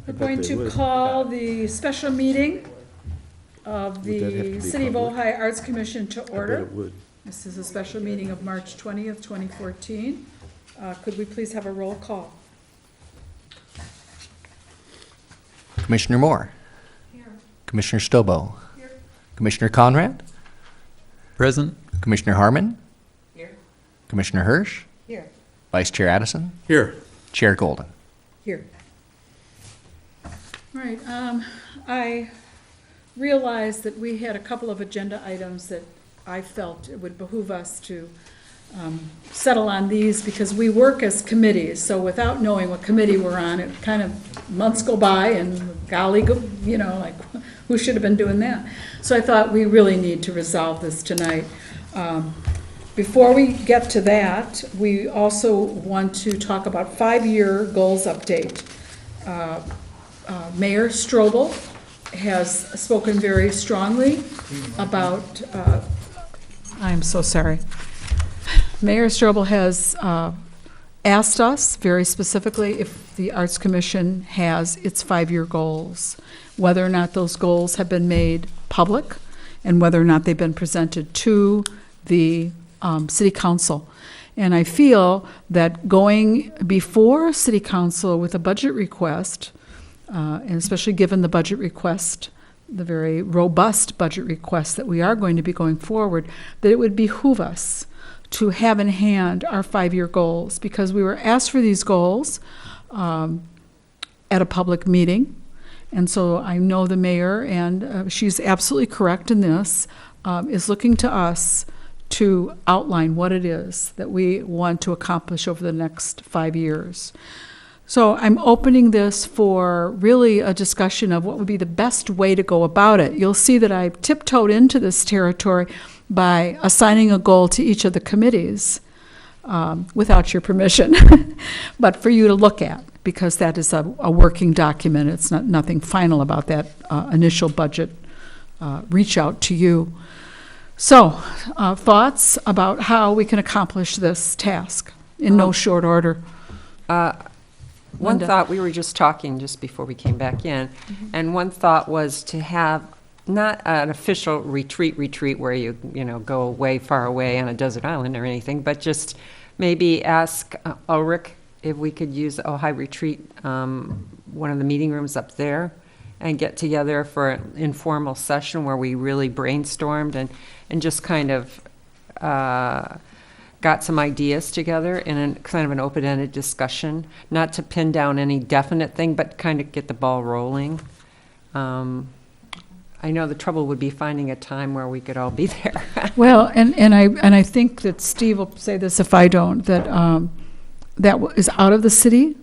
We're going to call the special meeting of Would that have to the be City of public? Ojai Arts Commission to I bet order. it would. This is a special meeting of March 20th, 2014. Could we please have a roll call? Commissioner Moore. Here. Commissioner Stobo. Here. Commissioner Conrad. Present. Commissioner Harmon. Here. Commissioner Hirsch. Here. Vice Chair Addison. Here. Chair Golden. Here. All right, I realized that we had a couple of agenda items that I felt it would behoove us to settle on these because we work as committees, so without knowing what committee we're on, it kind of months go by and golly, like who should have been doing that? So I thought we really need to resolve this tonight. Before we get to that, we also want to talk about 5-year goals update. Mayor Strobel has spoken very strongly about, I'm so sorry. Mayor Strobel has asked us very specifically if the Arts Commission has its 5-year goals, whether or not those goals have been made public, and whether or not they've been presented to the City Council. And I feel that going before City Council with a budget request, and especially given the budget request, the very robust budget request that we are going to be going forward, that it would behoove us to have in hand our 5-year goals, because we were asked for these goals at a public meeting. And so I know the mayor, and she's absolutely correct in this, is looking to us to outline what it is that we want to accomplish over the next 5 years. So I'm opening this for really a discussion of what would be the best way to go about it. You'll see that I tiptoed into this territory by assigning a goal to each of the committees without your permission, but for you to look at, because that is a working document. It's nothing final about that initial budget reach out to you. So, thoughts about how we can accomplish this task in no short order? One Linda. thought, we were just talking just before we came back in, and one thought was to have not an official retreat where you go away, far away on a desert island or anything, but just maybe ask Ulrich if we could use Ojai Retreat, one of the meeting rooms up there, and get together for an informal session where we really brainstormed and just kind of got some ideas together in a kind of an open-ended discussion, not to pin down any definite thing, but kind of get the ball rolling. I know the trouble would be finding a time where we could all be there. Well, and I think that Steve will say this if I don't, that that is out of the city,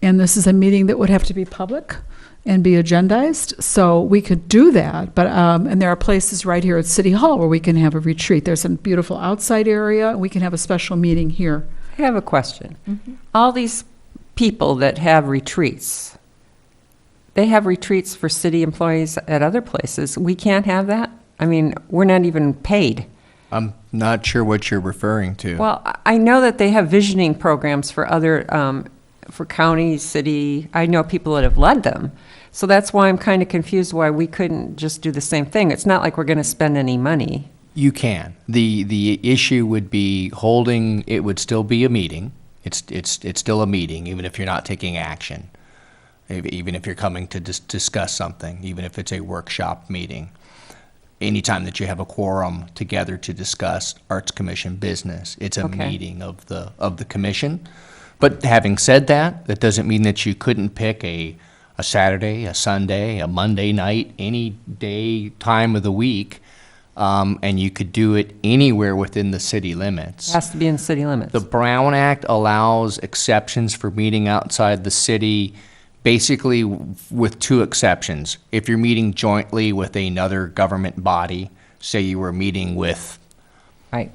and this is a meeting that would have to be public and be agendized, so we could do that. But and there are places right here at City Hall where we can have a retreat. There's a beautiful outside area, and we can have a special meeting here. I have a question. All these people that have retreats, they have retreats for city employees at other places. We can't have that? I mean, we're not even paid. I'm not sure what you're referring to. Well, I know that they have visioning programs for other, for county, city. I know people that have led them. So that's why I'm kind of confused why we couldn't just do the same thing. It's not like we're going to spend any money. You can. The issue would be holding, it would still be a meeting. It's still a meeting, even if you're not taking action. Even if you're coming to discuss something, even if it's a workshop meeting. Anytime that you have a quorum together to discuss Arts Commission business, it's a Okay. meeting of the commission. But having said that, that doesn't mean that you couldn't pick a Saturday, a Sunday, a Monday night, any day, time of the week, and you could do it anywhere within the city limits. It has to be in city limits. The Brown Act allows exceptions for meeting outside the city, basically with 2 exceptions. If you're meeting jointly with another government body, say you were meeting with, Right.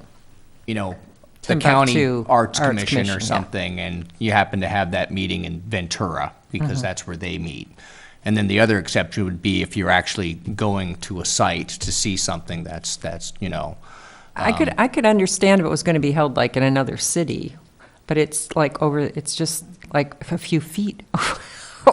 the Timbuktu county arts Arts commission Commission, or yeah. something, and you happen to have that meeting in Ventura, because that's where they meet. And then the other exception would be if you're actually going to a site to see something that's I could understand if it was going to be held like in another city, but it's like it's just like a few feet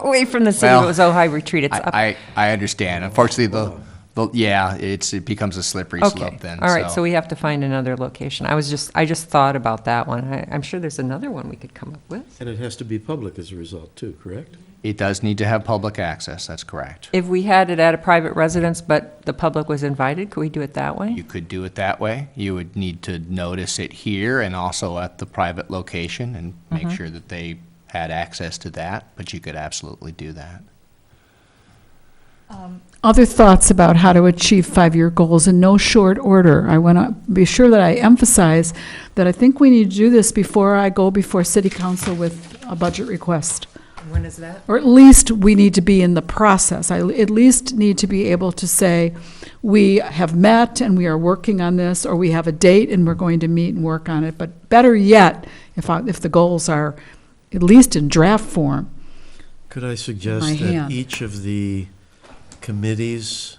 away from the city. Well, It was Ojai Retreat. It's up. I understand. Unfortunately, it becomes a slippery Okay. slope then. All right, so we have to find another location. I just thought about that one. I'm sure there's another one we could come up with. And it has to be public as a result, too, correct? It does need to have public access, that's correct. If we had it at a private residence, but the public was invited, could we do it that way? You could do it that way. You would need to notice it here and also at the private location and make sure that they had access to that, but you could absolutely do that. Other thoughts about how to achieve 5-year goals in no short order. I want to be sure that I emphasize that I think we need to do this before I go before City Council with a budget request. When is that? Or at least we need to be in the process. I at least need to be able to say, we have met and we are working on this, or we have a date and we're going to meet and work on it. But better yet, if the goals are at least in draft form. Could I My suggest that hand. each of the committees,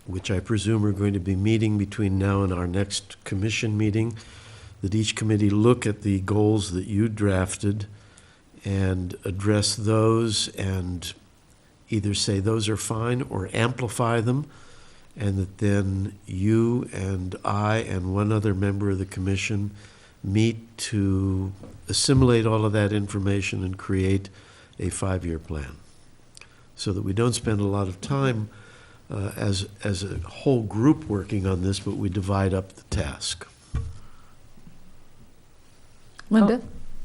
which I presume are going to be meeting between now and our next commission meeting, that each committee look at the goals that you drafted and address those and either say those are fine or amplify them, and that then you and I and one other member of the commission meet to assimilate all of that information and create a 5-year plan, so that we don't spend a lot of time as a whole group working on this, but we divide up the task. Linda?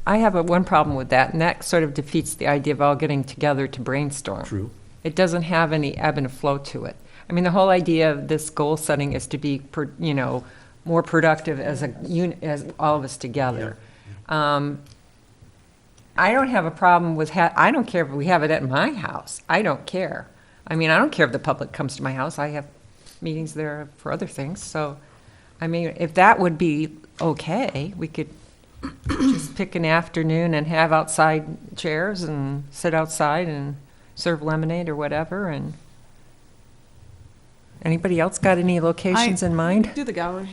I have one problem with that, and that sort of defeats the idea of all getting together to brainstorm. True. It doesn't have any ebb and flow to it. I mean, the whole idea of this goal setting is to be, more productive as a unit, as all of us together. I don't have a problem with, I don't care if we have it at my house. I don't care. I mean, I don't care if the public comes to my house. I have meetings there for other things. So, I mean, if that would be okay, we could just pick an afternoon and have outside chairs and sit outside and serve lemonade or whatever. And anybody else got any locations in mind? Do the gallery.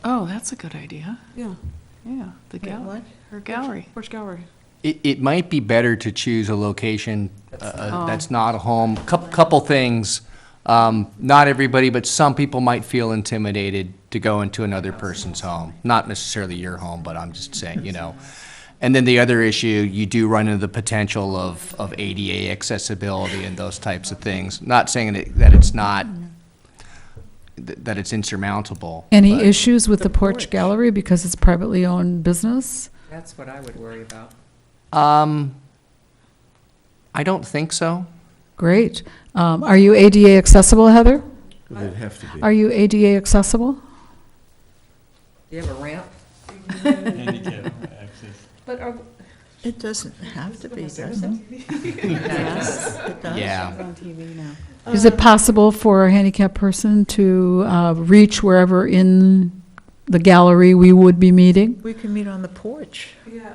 Oh, that's a good idea. Yeah. Yeah, the gallery, or gallery. Porch gallery. It might be better to choose a location that's not a home. Couple things. Not everybody, but some people might feel intimidated to go into another person's home. Not necessarily your home, but I'm just saying, And then the other issue, you do run into the potential of ADA accessibility and those types of things. Not saying that it's not, that it's insurmountable. Any but- issues with the porch gallery because it's privately owned business? That's what I would worry about. I don't think so. Great. Are you ADA accessible, Heather? They'd have to be. Are you ADA accessible? Do you have a ramp? But are, It doesn't have to be, does it? Yes, it does. Yeah. Is it possible for a handicapped person to reach wherever in the gallery we would be meeting? We can meet on the porch. yeah,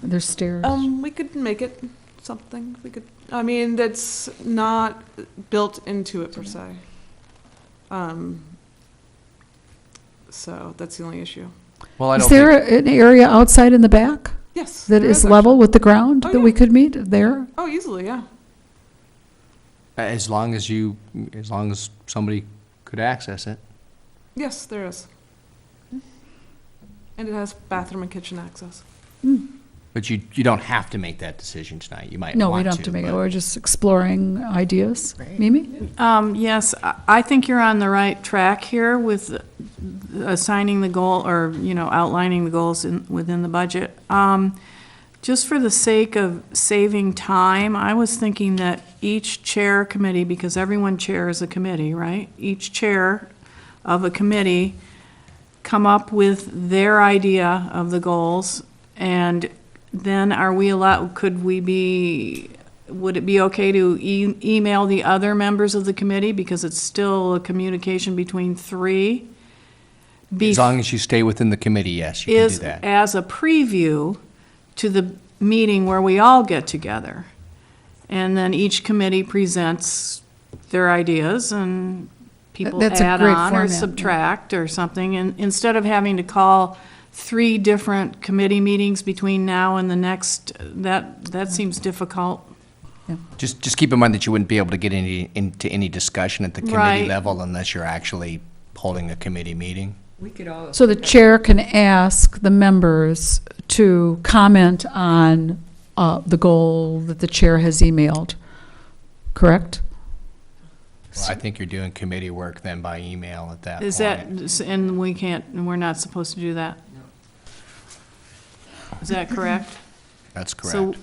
There's stairs. we could make it something. We could, I mean, that's not built into it per se. So that's the only issue. Well, I Is don't there think, an area outside in the back Yes. that there is actually. level with the ground Oh, that we yeah. could meet there? Oh, easily, yeah. as long as somebody could access it. Yes, there is. And it has bathroom and kitchen access. But you don't have to make that decision tonight. You might No, we want don't have to make it. but- We're just exploring ideas. Mimi? Yes, I think you're on the right track here with assigning the goal, or, outlining the goals within the budget. Just for the sake of saving time, I was thinking that each chair committee, because everyone chairs a committee, right? Each chair of a committee come up with their idea of the goals, and then would it be okay to email the other members of the committee, because it's still a communication between three? As long as you stay within the committee, yes, you can do Is that. as a preview to the meeting where we all get together. And then each committee presents their ideas, and people That's a add great on or format, yeah. subtract or something. And instead of having to call 3 different committee meetings between now and the next, that seems difficult. Just keep in mind that you wouldn't be able to get into any discussion at the committee Right. level unless you're actually holding a committee meeting. We could all. So the chair can ask the members to comment on the goal that the chair has emailed, correct? Well, I think you're doing committee work then by email at that Is point. that, and we can't, and we're not supposed to do that? Is that correct? That's correct. So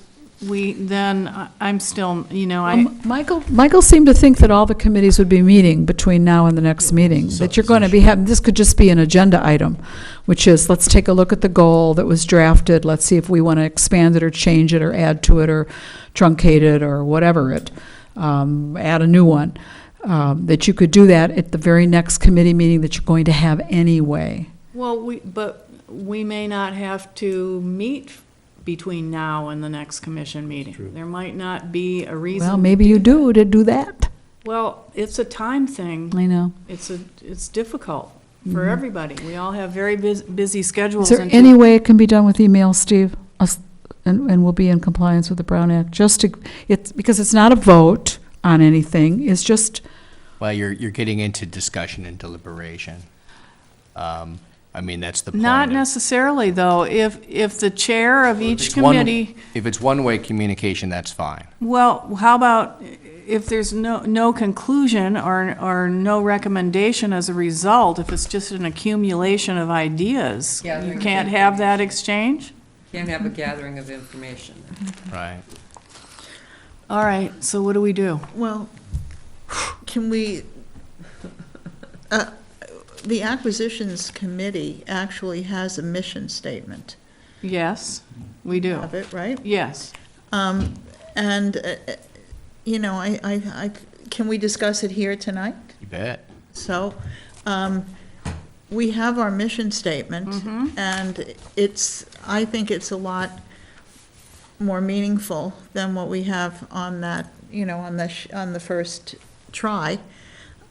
we, then, I'm still, you know, I, Michael seemed to think that all the committees would be meeting between now and the next meeting, that you're going to be having, this could just be an agenda item, which is, let's take a look at the goal that was drafted, let's see if we want to expand it or change it or add to it or truncate it or whatever it, add a new one. That you could do that at the very next committee meeting that you're going to have anyway. well, but we may not have to meet between now and the next commission meeting. True. There might not be a reason. Well, maybe you do to do that. Well, it's a time thing. I know. It's difficult for everybody. We all have very busy schedules. Is there and any way it can be done with email, Steve? And we'll be in compliance with the Brown Act, because it's not a vote on anything, it's just, Well, you're getting into discussion and deliberation. I mean, that's the point. Not of- necessarily, though. If the chair of If each it's one- committee, If it's one-way communication, that's fine. well, how about if there's no conclusion or no recommendation as a result, if it's just an accumulation of ideas, Gathering you of can't have that exchange? Can't have a gathering of information. Right. All right, so what do we do? Well, can we, the acquisitions committee actually has a mission statement Yes, we do. of it, right? Yes. And, you know, can we discuss it here tonight? You bet. So, we have our mission statement, and I think it's a lot more meaningful than what we have on that, you know, on the first try.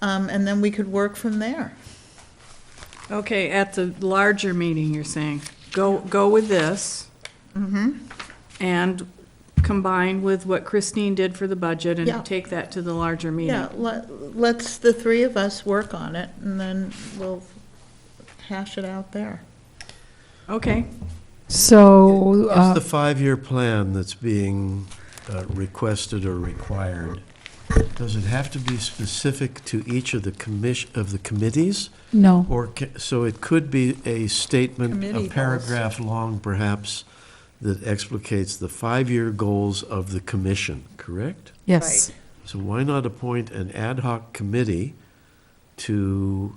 And then we could work from there. Okay, at the larger meeting, you're saying, go with this. And combine with what Christine did for the budget Yeah. and take that to the larger meeting. Yeah, let's, the three of us work on it, and then we'll hash it out there. Okay, so, It's the 5-year plan that's being requested or required. Does it have to be specific to each of the committees? no. Or, so it could be a statement, Committee a goals. paragraph long perhaps, that explicates the 5-year goals of the commission, correct? Yes. So why not appoint an ad hoc committee to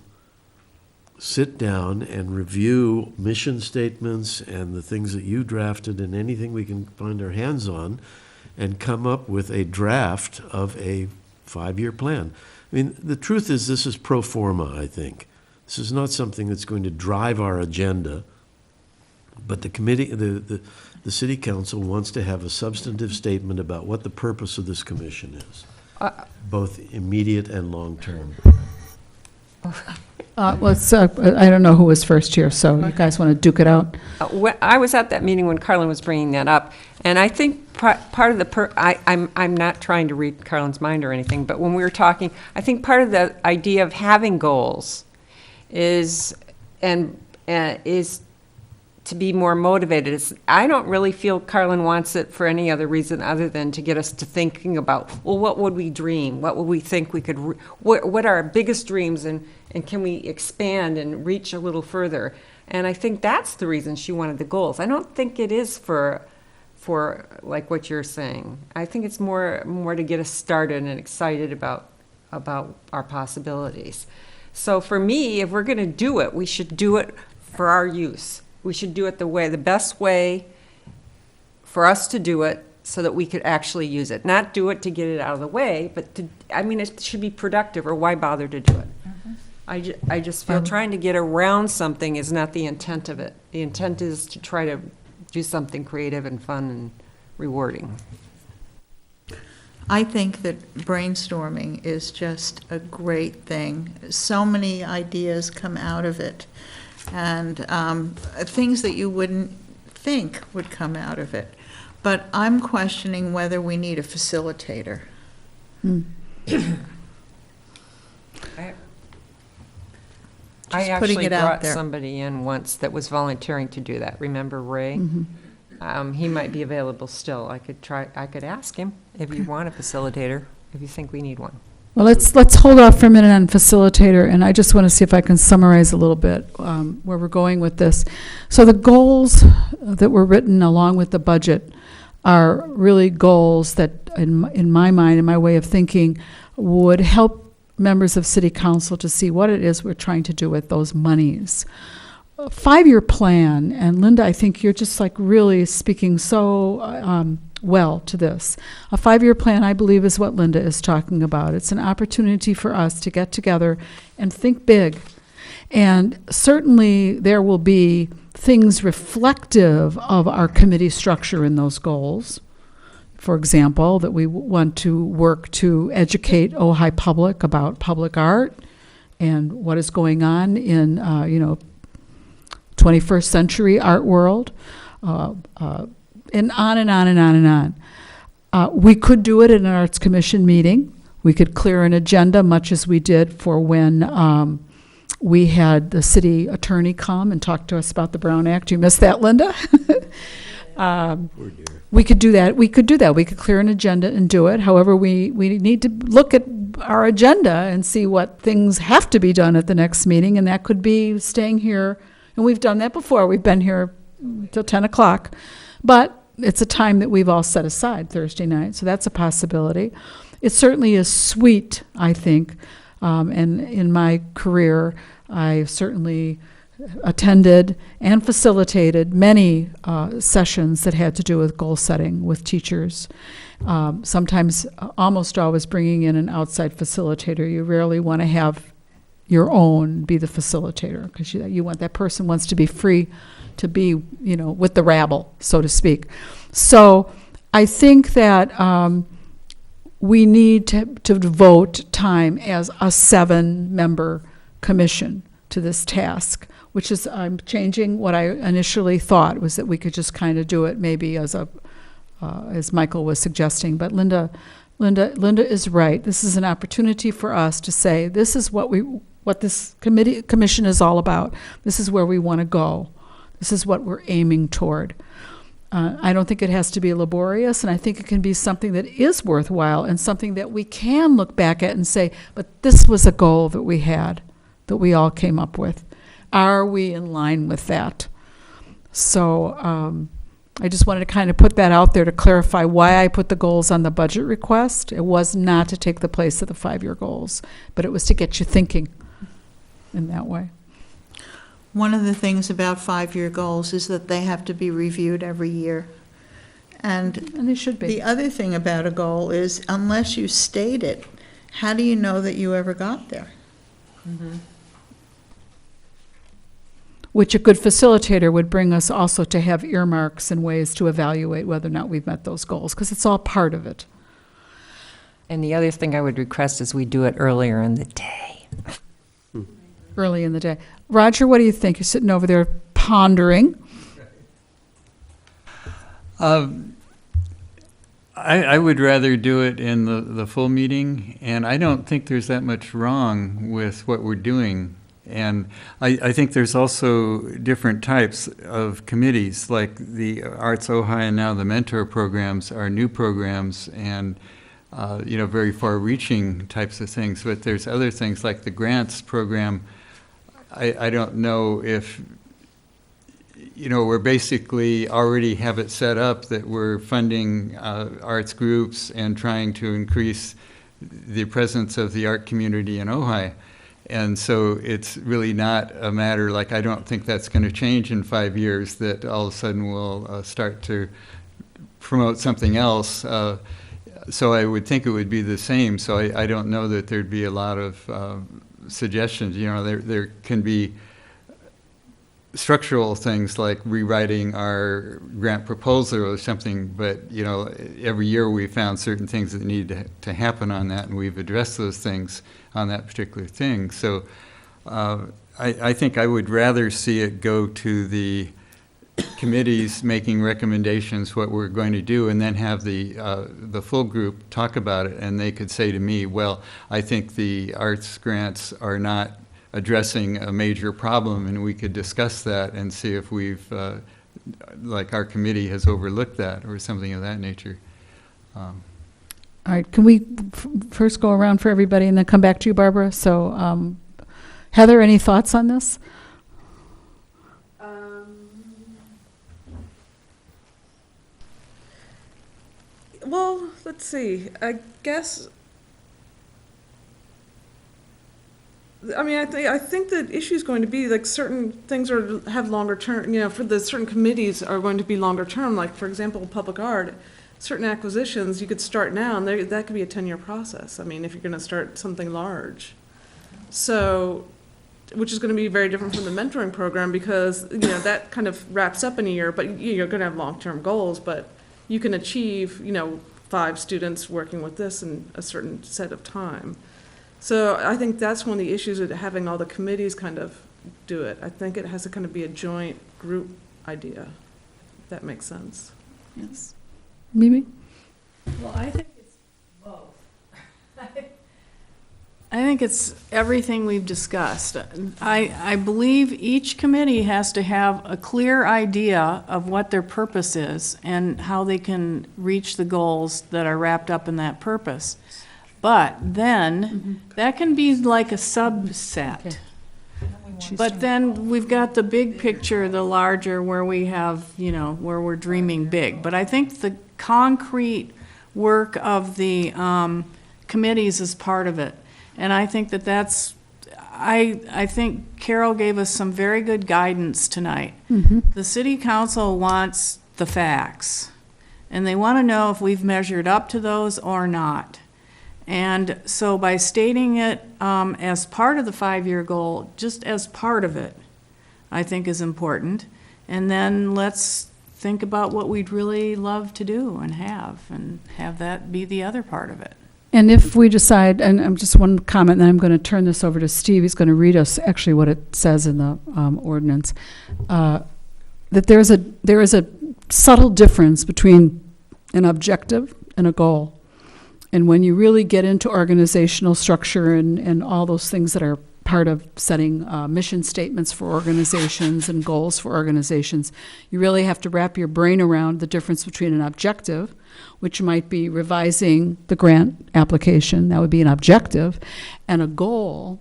sit down and review mission statements and the things that you drafted and anything we can find our hands on, and come up with a draft of a 5-year plan? I mean, the truth is, this is pro forma, I think. This is not something that's going to drive our agenda, but the committee, the city council wants to have a substantive statement about what the purpose of this commission is, both immediate and long-term. Let's, I don't know who was first here, so you guys want to duke it out? I was at that meeting when Carlin was bringing that up, and I think part of the, I'm not trying to read Carlin's mind or anything, but when we were talking, I think part of the idea of having goals is to be more motivated. I don't really feel Carlin wants it for any other reason other than to get us to thinking about, well, what would we dream? What would we think we could, what are our biggest dreams, and can we expand and reach a little further? And I think that's the reason she wanted the goals. I don't think it is for like what you're saying. I think it's more to get us started and excited about our possibilities. So for me, if we're going to do it, we should do it for our use. We should do it the best way for us to do it so that we could actually use it. Not do it to get it out of the way, but it should be productive, or why bother to do it? I just feel trying to get around something is not the intent of it. The intent is to try to do something creative and fun and rewarding. I think that brainstorming is just a great thing. So many ideas come out of it. and things that you wouldn't think would come out of it. But I'm questioning whether we need a facilitator. I Just putting actually it out brought there. somebody in once that was volunteering to do that. Remember Ray? He might be available still. I could ask him if you want a facilitator, if you think we need one. Well, let's hold off for a minute on facilitator, and I just want to see if I can summarize a little bit where we're going with this. So the goals that were written along with the budget are really goals that, in my mind, in my way of thinking, would help members of city council to see what it is we're trying to do with those monies. A 5-year plan, and Linda, I think you're just like really speaking so well to this. A 5-year plan, I believe, is what Linda is talking about. It's an opportunity for us to get together and think big. And certainly there will be things reflective of our committee structure in those goals. For example, that we want to work to educate Ojai public about public art and what is going on in, 21st century art world, and on and on and on and on. We could do it in an Arts Commission meeting. We could clear an agenda, much as we did for when we had the city attorney come and talk to us about the Brown Act. You missed that, Linda? We could do that. We could do that. We could clear an agenda and do it. However, we need to look at our agenda and see what things have to be done at the next meeting, and that could be staying here. And we've done that before. We've been here till 10 o'clock. But it's a time that we've all set aside, Thursday night, so that's a possibility. It certainly is sweet, I think, and in my career, I certainly attended and facilitated many sessions that had to do with goal setting with teachers. Sometimes, almost always bringing in an outside facilitator. You rarely want to have your own be the facilitator, because you want that person wants to be free to be, with the rabble, so to speak. So I think that we need to devote time as a 7-member commission to this task, which is, I'm changing what I initially thought was that we could just kind of do it maybe as as Michael was suggesting. But Linda is right. This is an opportunity for us to say, this is what this commission is all about. This is where we want to go. This is what we're aiming toward. I don't think it has to be laborious, and I think it can be something that is worthwhile and something that we can look back at and say, but this was a goal that we had, that we all came up with. Are we in line with that? So I just wanted to kind of put that out there to clarify why I put the goals on the budget request. It was not to take the place of the 5-year goals, but it was to get you thinking in that way. One of the things about 5-year goals is that they have to be reviewed every year. And they should be. The other thing about a goal is, unless you state it, how do you know that you ever got there? Which a good facilitator would bring us also to have earmarks and ways to evaluate whether or not we've met those goals, because it's all part of it. And the other thing I would request is we do it earlier in the day. Early in the day. Roger, what do you think? You're sitting over there pondering. I would rather do it in the full meeting, and I don't think there's that much wrong with what we're doing. And I think there's also different types of committees, like the Arts Ojai and now the Mentor programs are new programs and very far-reaching types of things. But there's other things like the grants program. I don't know if, we're basically already have it set up that we're funding arts groups and trying to increase the presence of the art community in Ojai. And so it's really not a matter, like, I don't think that's going to change in 5 years, that all of a sudden we'll start to promote something else. So I would think it would be the same. So I don't know that there'd be a lot of suggestions. There can be structural things like rewriting our grant proposal or something, but every year we found certain things that need to happen on that, and we've addressed those things on that particular thing. So I think I would rather see it go to the committees making recommendations what we're going to do, and then have the full group talk about it, and they could say to me, well, I think the arts grants are not addressing a major problem, and we could discuss that and see if we've, like our committee has overlooked that, or something of that nature. All right, can we first go around for everybody and then come back to you, Barbara? So, Heather, any thoughts on this? Well, let's see. I guess. I mean, I think the issue is going to be like certain things have longer term. You know, for the certain committees are going to be longer term. Like for example, public art. Certain acquisitions you could start now, and that could be a 10-year process. I mean, if you're going to start something large, so which is going to be very different from the mentoring program because that kind of wraps up in a year. But you're going to have long-term goals, but you can achieve 5 students working with this in a certain set of time. So I think that's one of the issues with having all the committees kind of do it. I think it has to kind of be a joint group idea, if that makes sense. Yes. Mimi? Well, I think it's both. I think it's everything we've discussed. I believe each committee has to have a clear idea of what their purpose is and how they can reach the goals that are wrapped up in that purpose. But then, that can be like a subset. Okay. But then we've got the big picture, the larger, where we have, where we're dreaming big. But I think the concrete work of the committees is part of it. And I think I think Carol gave us some very good guidance tonight. The city council wants the facts, and they want to know if we've measured up to those or not. And so by stating it as part of the 5-year goal, just as part of it, I think is important. And then let's think about what we'd really love to do and have that be the other part of it. And if we decide, and I'm just one comment, and then I'm going to turn this over to Steve. He's going to read us actually what it says in the ordinance. That there is a subtle difference between an objective and a goal. And when you really get into organizational structure and all those things that are part of setting mission statements for organizations and goals for organizations, you really have to wrap your brain around the difference between an objective, which might be revising the grant application, that would be an objective, and a goal,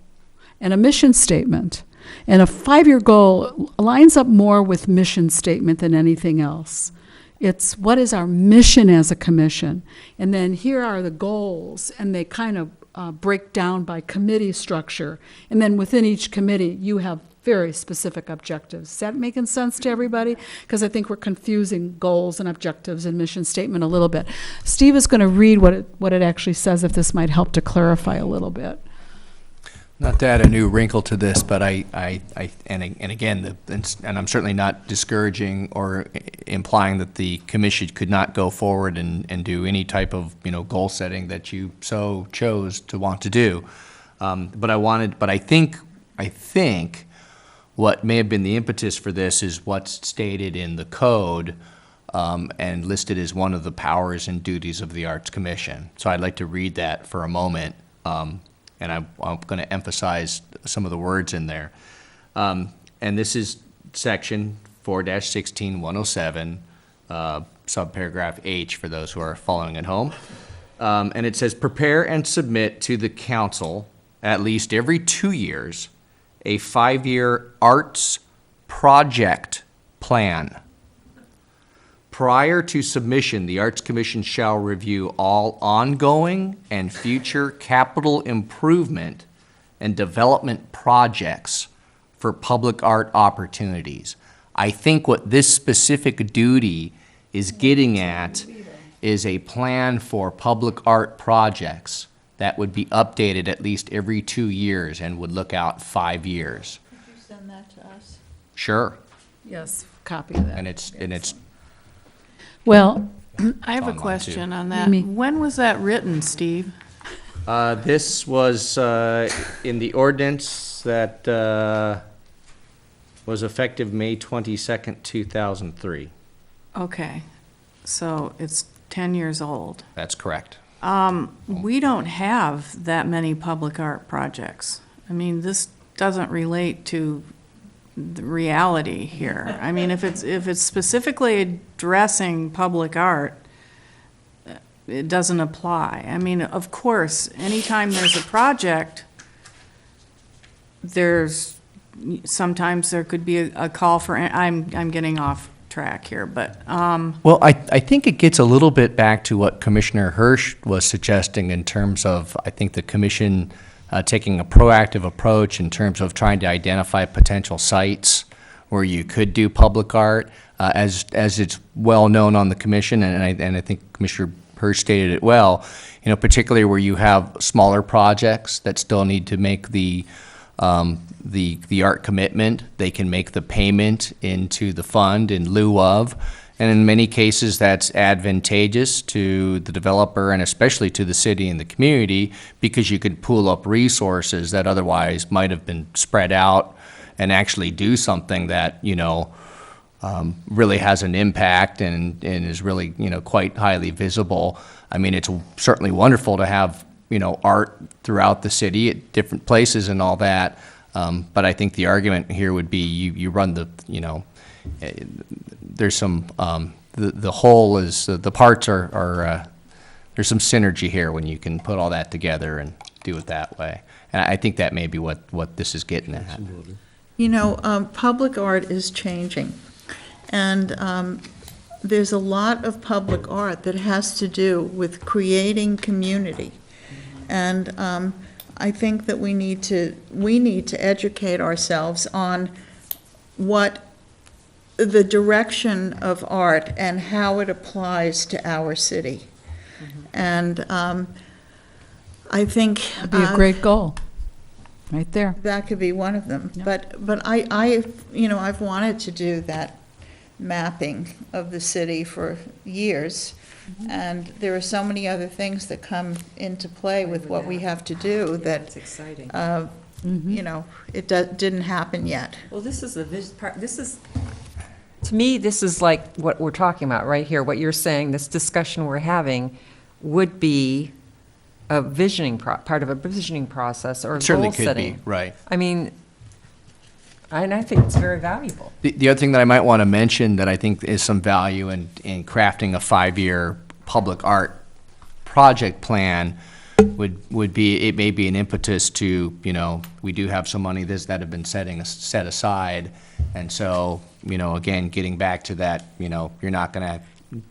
and a mission statement. And a 5-year goal lines up more with mission statement than anything else. It's what is our mission as a commission, and then here are the goals, and they kind of break down by committee structure, and then within each committee you have very specific objectives. Is that making sense to everybody? Because I think we're confusing goals and objectives and mission statement a little bit. Steve is going to read what it actually says, if this might help to clarify a little bit. Not to add a new wrinkle to this, but and again, and I'm certainly not discouraging or implying that the commission could not go forward and do any type of goal setting that you so chose to want to do. But I think what may have been the impetus for this is what's stated in the code and listed as one of the powers and duties of the Arts Commission. So I'd like to read that for a moment. And I'm going to emphasize some of the words in there. And this is section 4-16-107, subparagraph H for those who are following at home. And it says, prepare and submit to the council at least every 2 years a 5-year arts project plan. Prior to submission, the Arts Commission shall review all ongoing and future capital improvement and development projects for public art opportunities. I think what this specific duty is getting at is a plan for public art projects that would be updated at least every 2 years and would look out 5 years. Could you send that to us? Sure. Yes, copy of that. And it's Well, I have a online, question too. on that. Me. When was that written, Steve? this was in the ordinance that was effective May 22nd, 2003. Okay, so it's 10 years old. That's correct. We don't have that many public art projects. I mean, this doesn't relate to the reality here. I mean, if it's specifically addressing public art, it doesn't apply. I mean, of course, anytime there's a project, sometimes there could be a call for, I'm getting off track here, but, Well, I think it gets a little bit back to what Commissioner Hirsch was suggesting in terms of, I think the commission taking a proactive approach in terms of trying to identify potential sites where you could do public art, as it's well known on the commission, and I think Commissioner Hirsch stated it well, particularly where you have smaller projects that still need to make the art commitment. They can make the payment into the fund in lieu of, and in many cases, that's advantageous to the developer and especially to the city and the community, because you could pool up resources that otherwise might have been spread out and actually do something that, really has an impact and is really, quite highly visible. I mean, it's certainly wonderful to have, art throughout the city at different places and all that. But I think the argument here would be you run the, there's some, the whole is, the parts are there's some synergy here when you can put all that together and do it that way. And I think that may be what this is getting at. Public art is changing. And there's a lot of public art that has to do with creating community. And I think that we need to educate ourselves on what the direction of art and how it applies to our city. And I think That'd be a great goal, right there. that could be one of them. Yeah. But I've wanted to do that mapping of the city for years. And there are so many other things that come into play with what we have to do that, It's exciting. it didn't happen yet. Well, this is to me, this is like what we're talking about right here. What you're saying, this discussion we're having would be a part of a visioning process or It certainly goal could setting. be, right. I mean, and I think it's very valuable. The other thing that I might want to mention that I think is some value in crafting a 5-year public art project plan would be, it may be an impetus to, we do have some money that have been set aside. And so, again, getting back to that, you're not going to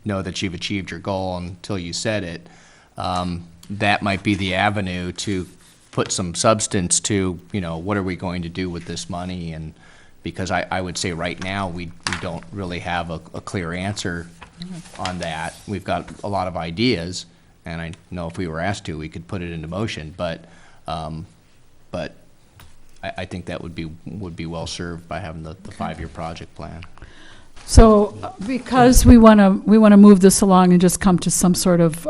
know that you've achieved your goal until you set it. That might be the avenue to put some substance to, what are we going to do with this money? And because I would say right now, we don't really have a clear answer on that. We've got a lot of ideas, and I know if we were asked to, we could put it into motion, but I think that would be well served by having the 5-year project plan. So because we want to move this along and just come to some sort of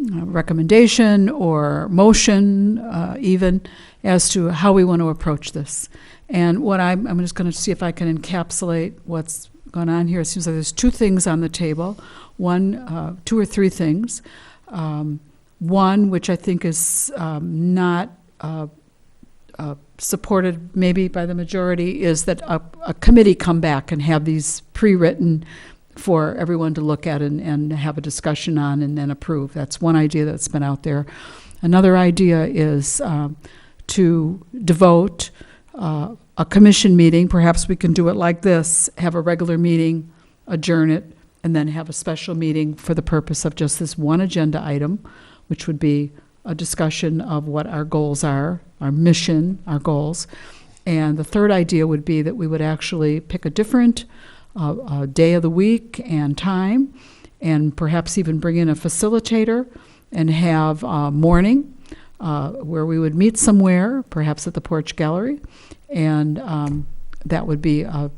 recommendation or motion, even as to how we want to approach this. And what I'm just going to see if I can encapsulate what's going on here. It seems like there's 2 things on the table. 2 or 3 things. One, which I think is not supported maybe by the majority, is that a committee come back and have these pre-written for everyone to look at and have a discussion on and then approve. That's one idea that's been out there. Another idea is to devote a commission meeting. Perhaps we can do it like this, have a regular meeting, adjourn it, and then have a special meeting for the purpose of just this one agenda item, which would be a discussion of what our goals are, our mission, our goals. And the third idea would be that we would actually pick a different day of the week and time, and perhaps even bring in a facilitator and have a morning where we would meet somewhere, perhaps at the Porch Gallery, and that would be a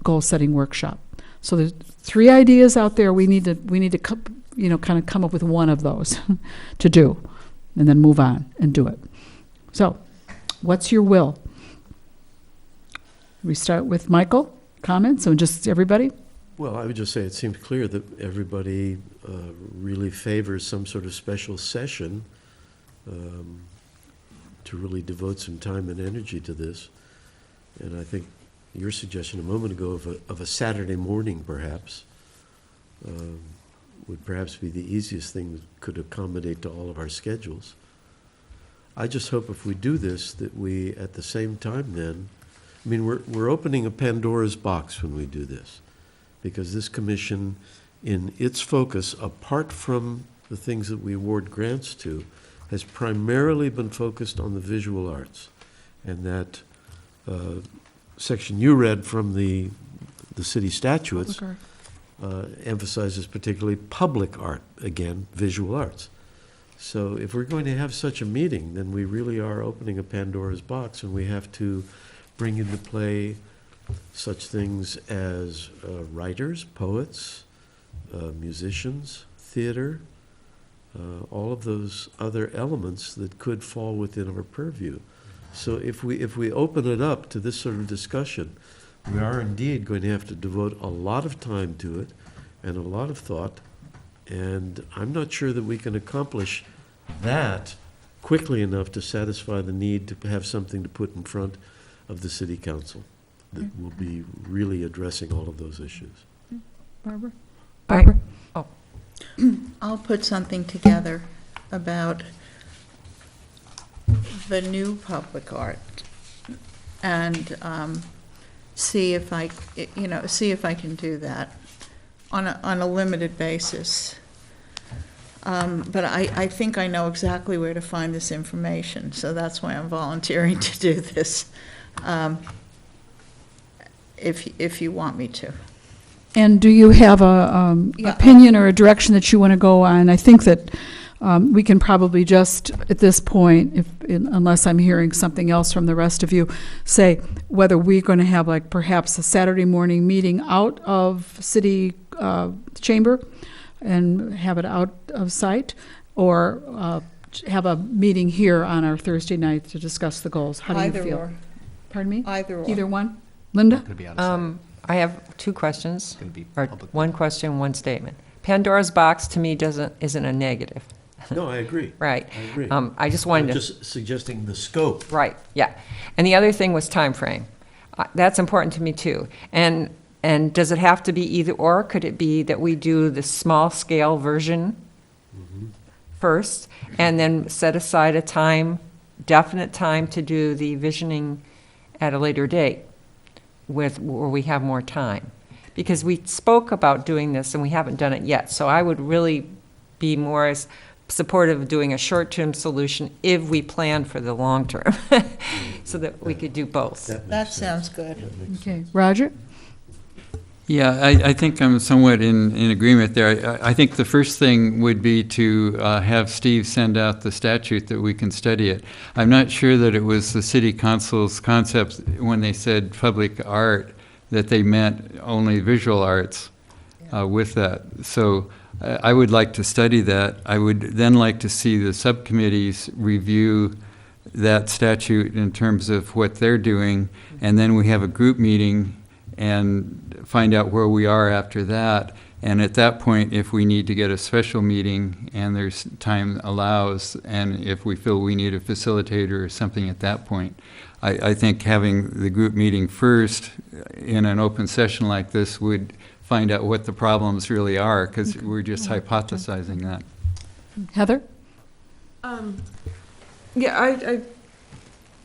goal-setting workshop. So there's 3 ideas out there. We need to kind of come up with one of those to do, and then move on and do it. So, what's your will? We start with Michael, comments, and just everybody? Well, I would just say it seems clear that everybody really favors some sort of special session to really devote some time and energy to this. And I think your suggestion a moment ago of a Saturday morning, perhaps, would perhaps be the easiest thing that could accommodate to all of our schedules. I just hope if we do this, that we, at the same time then, I mean, we're opening a Pandora's box when we do this, because this commission, in its focus, apart from the things that we award grants to, has primarily been focused on the visual arts. And that section you read from the city statutes emphasizes particularly public art, again, visual arts. So if we're going to have such a meeting, then we really are opening a Pandora's box, and we have to bring into play such things as writers, poets, musicians, theater, all of those other elements that could fall within our purview. So if we open it up to this sort of discussion, we are indeed going to have to devote a lot of time to it and a lot of thought, and I'm not sure that we can accomplish that quickly enough to satisfy the need to have something to put in front of the city council that will be really addressing all of those issues. Barbara? I'll put something together about the new public art and see if I can do that on a limited basis. But I think I know exactly where to find this information, so that's why I'm volunteering to do this, if you want me to. And do you have a opinion or a direction that you want to go on? I think that we can probably just, at this point, unless I'm hearing something else from the rest of you, say whether we're going to have like perhaps a Saturday morning meeting out of city chamber and have it out of sight, or have a meeting here on our Thursday night to discuss the goals. How do you Either feel? or. Pardon me? Either or. Either one? Linda? Could be out of sight. I have two questions, Could be or public. one question, one statement. Pandora's box, to me, isn't a negative. No, I agree. Right. I agree. I just I'm wanted to. just suggesting the scope. Right, yeah. And the other thing was time frame. That's important to me, too. And does it have to be either or? Could it be that we do the small-scale version first, and then set aside a time, definite time, to do the visioning at a later date, where we have more time? Because we spoke about doing this, and we haven't done it yet. So I would really be more supportive of doing a short-term solution if we plan for the long-term, so that we could do both. That sounds good. Okay. Roger? Yeah, I think I'm somewhat in agreement there. I think the first thing would be to have Steve send out the statute that we can study it. I'm not sure that it was the city council's concept when they said public art that they meant only visual arts with that. So I would like to study that. I would then like to see the subcommittees review that statute in terms of what they're doing, and then we have a group meeting and find out where we are after that. And at that point, if we need to get a special meeting and there's time allows, and if we feel we need a facilitator or something at that point, I think having the group meeting first in an open session like this would find out what the problems really are, because we're just hypothesizing that. Heather? Yeah,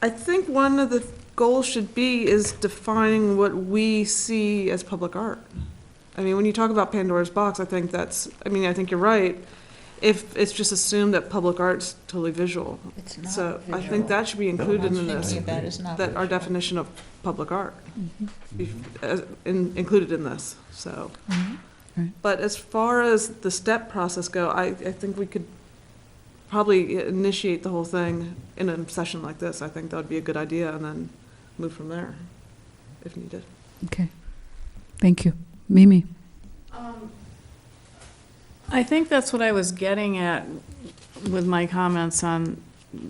I think one of the goals should be is defining what we see as public art. I mean, when you talk about Pandora's box, I think I think you're right. If it's just assumed that public art's totally visual. It's not So I visual. think that should be included in this. Thinking about it is not That our visual. definition of public art, included in this, so. Right. But as far as the step process go, I think we could probably initiate the whole thing in a session like this. I think that would be a good idea, and then move from there, if needed. Okay. Thank you. Mimi? I think that's what I was getting at with my comments on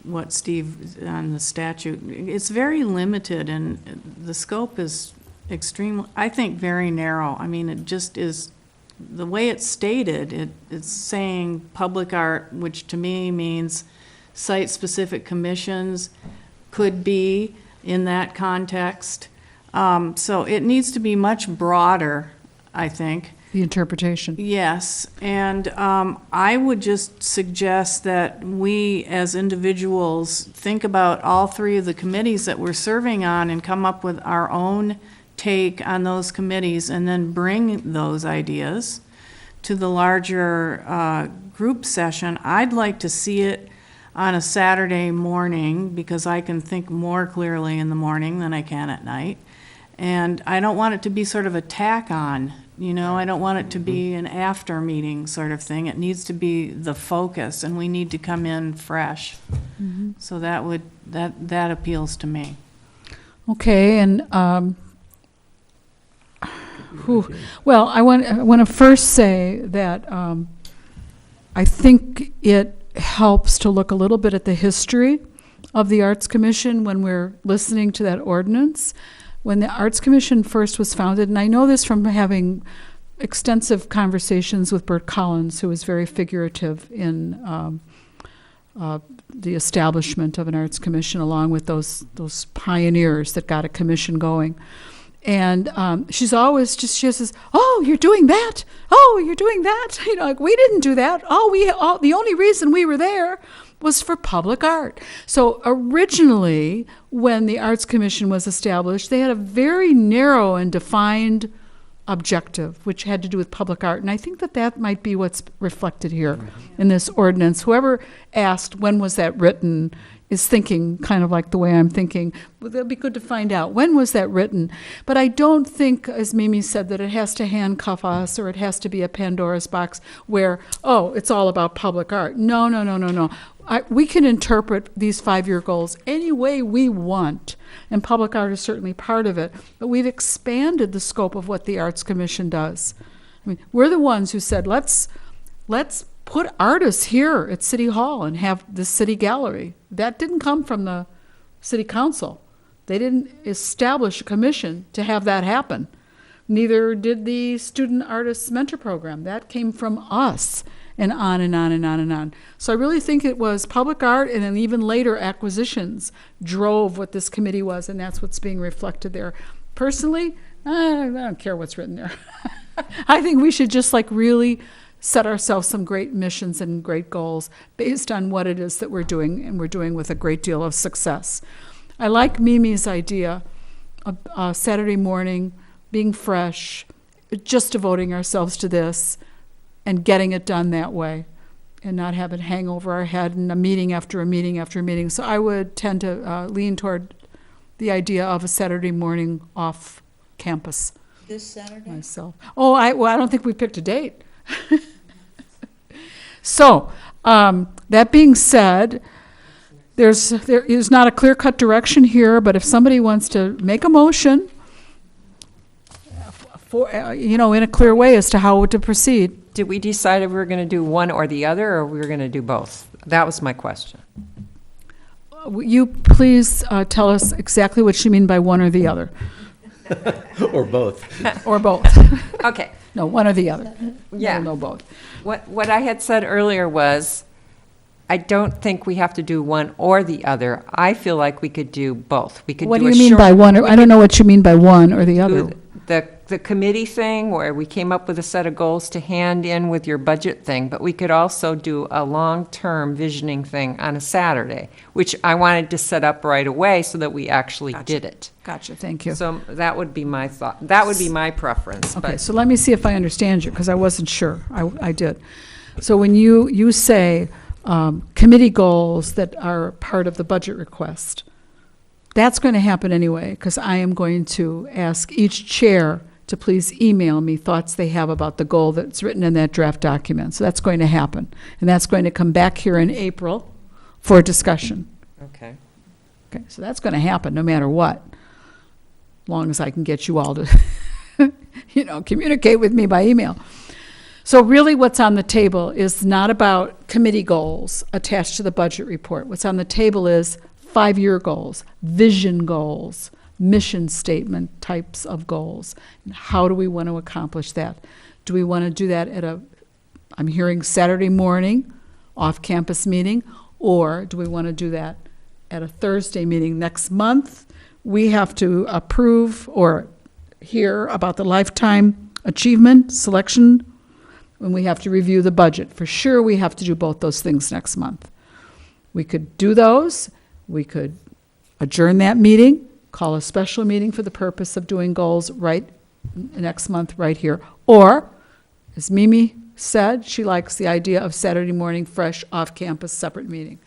what Steve, on the statute, it's very limited, and the scope is extremely, I think, very narrow. I mean, it just is, the way it's stated, it's saying public art, which to me means site-specific commissions could be in that context. So it needs to be much broader, I think. The interpretation. Yes, and I would just suggest that we, as individuals, think about all three of the committees that we're serving on and come up with our own take on those committees, and then bring those ideas to the larger group session. I'd like to see it on a Saturday morning, because I can think more clearly in the morning than I can at night. And I don't want it to be sort of a tack on, you know, I don't want it to be an after meeting sort of thing. It needs to be the focus, and we need to come in fresh. So that appeals to me. Okay, and, well, I want to first say that I think it helps to look a little bit at the history of the Arts Commission when we're listening to that ordinance. When the Arts Commission first was founded, and I know this from having extensive conversations with Bert Collins, who was very figurative in the establishment of an Arts Commission, along with those pioneers that got a commission going. And she's always she says, "Oh, you're doing that. Oh, you're doing that." You know, like, we didn't do that. The only reason we were there was for public art. So originally, when the Arts Commission was established, they had a very narrow and defined objective, which had to do with public art. And I think that might be what's reflected here in this ordinance. Whoever asked, when was that written, is thinking kind of like the way I'm thinking. Well, it'll be good to find out, when was that written? But I don't think, as Mimi said, that it has to handcuff us, or it has to be a Pandora's box where, oh, it's all about public art. No. We can interpret these 5-year goals any way we want, and public art is certainly part of it, but we've expanded the scope of what the Arts Commission does. I mean, we're the ones who said, let's put artists here at City Hall and have the city gallery. That didn't come from the city council. They didn't establish a commission to have that happen. Neither did the Student Artists Mentor Program. That came from us, and on and on and on and on. So I really think it was public art, and then even later acquisitions drove what this committee was, and that's what's being reflected there. Personally, I don't care what's written there. I think we should just really set ourselves some great missions and great goals based on what it is that we're doing, and we're doing with a great deal of success. I like Mimi's idea of Saturday morning being fresh, just devoting ourselves to this and getting it done that way, and not have it hang over our head in a meeting after a meeting after a meeting. So I would tend to lean toward the idea of a Saturday morning off campus. This Saturday? Myself. I don't think we picked a date. So, that being said, there is not a clear-cut direction here, but if somebody wants to make a motion for, in a clear way as to how to proceed. Did we decide if we were going to do one or the other, or we were going to do both? That was my question. You please tell us exactly what you mean by one or the other. Or both. Or both. Okay. No, one or the other. Yeah. No, both. What I had said earlier was, I don't think we have to do one or the other. I feel like we could do both. We could What do do you mean by one? I don't know what you mean by one or the other. The committee thing where we came up with a set of goals to hand in with your budget thing, but we could also do a long-term visioning thing on a Saturday, which I wanted to set up right away so that we actually did it. Gotcha, thank you. So that would be my thought. That would be my preference. Okay, But so let me see if I understand you, because I wasn't sure. I did. So when you say committee goals that are part of the budget request, that's going to happen anyway, because I am going to ask each chair to please email me thoughts they have about the goal that's written in that draft document. So that's going to happen. And that's going to come back here in April for discussion. Okay. Okay, so that's going to happen no matter what, as long as I can get you all to, communicate with me by email. So really what's on the table is not about committee goals attached to the budget report. What's on the table is 5-year goals, vision goals, mission statement types of goals. And how do we want to accomplish that? Do we want to do that I'm hearing Saturday morning, off-campus meeting, or do we want to do that at a Thursday meeting next month? We have to approve or hear about the lifetime achievement selection, and we have to review the budget. For sure, we have to do both those things next month. We could do those. We could adjourn that meeting, call a special meeting for the purpose of doing goals right next month right here. Or, as Mimi said, she likes the idea of Saturday morning, fresh, off-campus, separate meeting.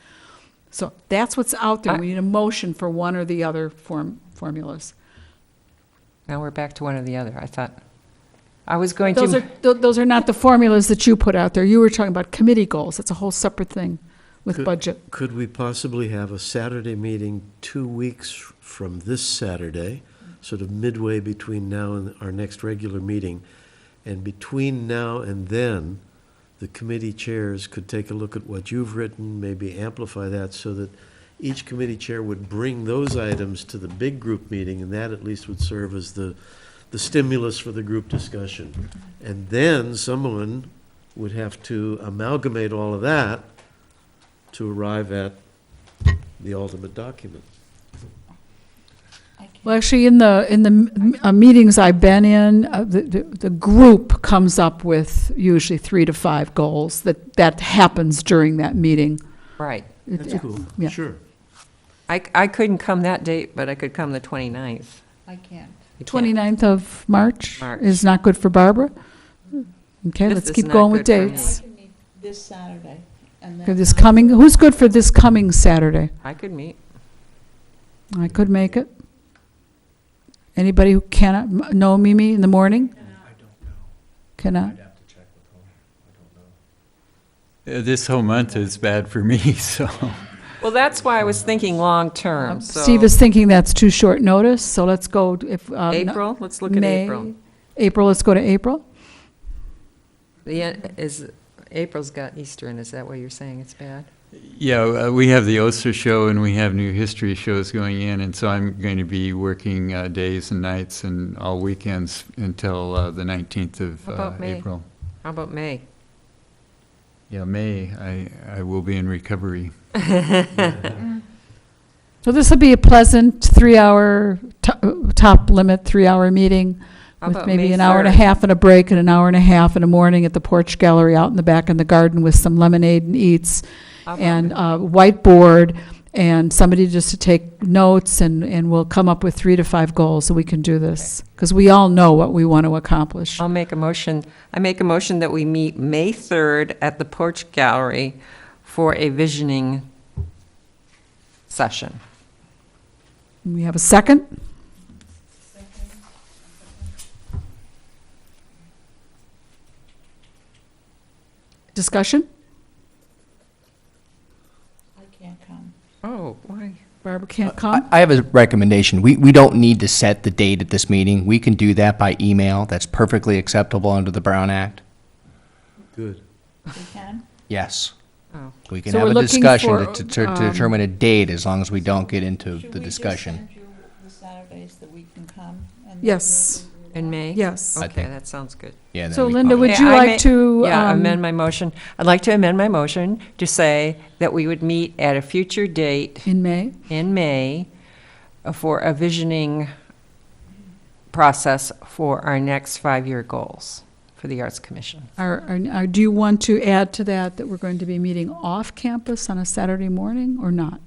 So that's what's out there. We need a motion for one or the other formulas. Now we're back to one or the other. I thought, I was going Those are not the formulas that you put out there. You were talking about committee goals. That's a whole separate thing with budget. Could we possibly have a Saturday meeting 2 weeks from this Saturday, sort of midway between now and our next regular meeting? And between now and then, the committee chairs could take a look at what you've written, maybe amplify that so that each committee chair would bring those items to the big group meeting, and that at least would serve as the stimulus for the group discussion. And then someone would have to amalgamate all of that to arrive at the ultimate document. Well, actually, in the meetings I've been in, the group comes up with usually 3 to 5 goals. That happens during that meeting. right. That's cool, yeah. sure. I couldn't come that date, but I could come the 29th. I can't. You can't. 29th of March March. is not good for Barbara? Okay, This let's is keep not going with good for me. dates. can meet this Saturday, and Okay, who's good for this coming Saturday? I could meet. I could make it. Anybody who cannot, no, Mimi, in the morning? Cannot? This whole month is bad for me, so. Well, that's why I was thinking long-term, so. Steve is thinking that's too short notice, so let's go, if. April, let's look at May. April. April, let's go to April. April's got Easter in, is that what you're saying, it's bad? Yeah, we have the Oster show and we have new history shows going in, and so I'm going to be working days and nights and all weekends until the 19th of How about May? April. How about May? Yeah, May, I will be in recovery. So this will be a pleasant 3-hour, top limit 3-hour meeting How with about maybe May an hour and a 3rd? half and a break and an hour and a half in the morning at the porch gallery out in the back in the garden with some lemonade and eats How about and whiteboard and somebody just to take notes and we'll come up with 3 to 5 goals so we can do this. Because we all know what we want to accomplish. I'll make a motion, I make a motion that we meet May 3rd at the Porch Gallery for a visioning session. We have a second? Discussion? I can't come. Oh, why? Barbara can't come? I have a recommendation. We don't need to set the date at this meeting. We can do that by email. That's perfectly acceptable under the Brown Act. Good. We can? Yes. Oh. We can So have we're a looking discussion for, to determine a date as long as we don't get into the discussion. Should we just send you the Saturdays that we can come? and then Yes. In May? Yes. I Okay, think- that sounds good. Yeah, then So we- Linda, would Okay, you I like may- to? Yeah, amend my motion. I'd like to amend my motion to say that we would meet at a future date In May? in May for a visioning process for our next 5-year goals for the Arts Commission. Do you want to add to that we're going to be meeting off campus on a Saturday morning or not?